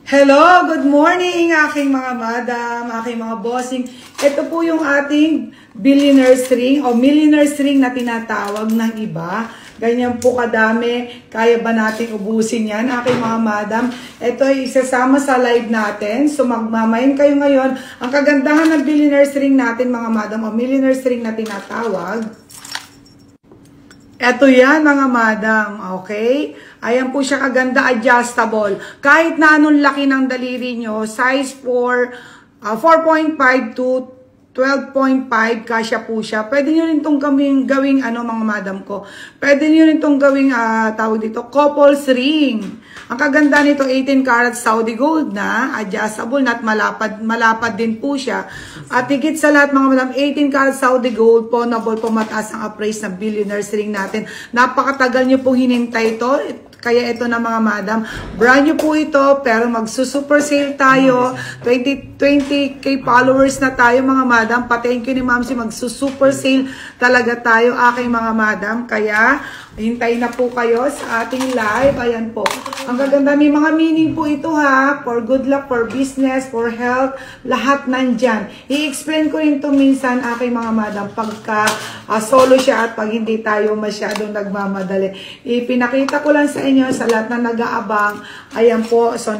Hello, good morning aking mga madam, aking mga bossing. Ito po yung ating billionaire's ring o millionaire's ring na tinatawag ng iba. Ganyan po kadami, kaya ba natin ubusin yan aking mga madam? Ito ay isasama sa live natin, so magmamayin kayo ngayon. Ang kagandahan ng billionaire's ring natin mga madam o millionaire's ring na tinatawag. Ito yan mga madam, okay? Ayan po siya kaganda, adjustable. Kahit na anong laki ng daliri nyo, size 4.5 to 12.5, kasya po siya. Pwede nyo rin itong gawing ano mga madam ko. Pwede nyo rin itong gawing, tawag dito, couple's ring. Ang kaganda nito, 18 karat Saudi gold na, adjustable na at malapad din po siya. At higit sa lahat mga madam, 18 karat Saudi gold, pawnable po, mataas ang appraise ng billionaire's ring natin. Napakatagal nyo pong hinintay ito. Kaya ito na mga madam, brand new po ito, pero magsusuper sale tayo. 20k followers na tayo mga madam. Thank you ni Ma'am si magsusuper sale talaga tayo aking mga madam. Kaya hintayin na po kayo sa ating live. Ayan po. Ang gaganda, may mga meaning po ito ha. For good luck, for business, for health, lahat nandyan. I-explain ko rin ito minsan aking mga madam pagka solo siya at pag hindi tayo masyadong nagmamadali. Ipinakita ko lang sa inyo sa lahat na nag-aabang. Ayan po. So,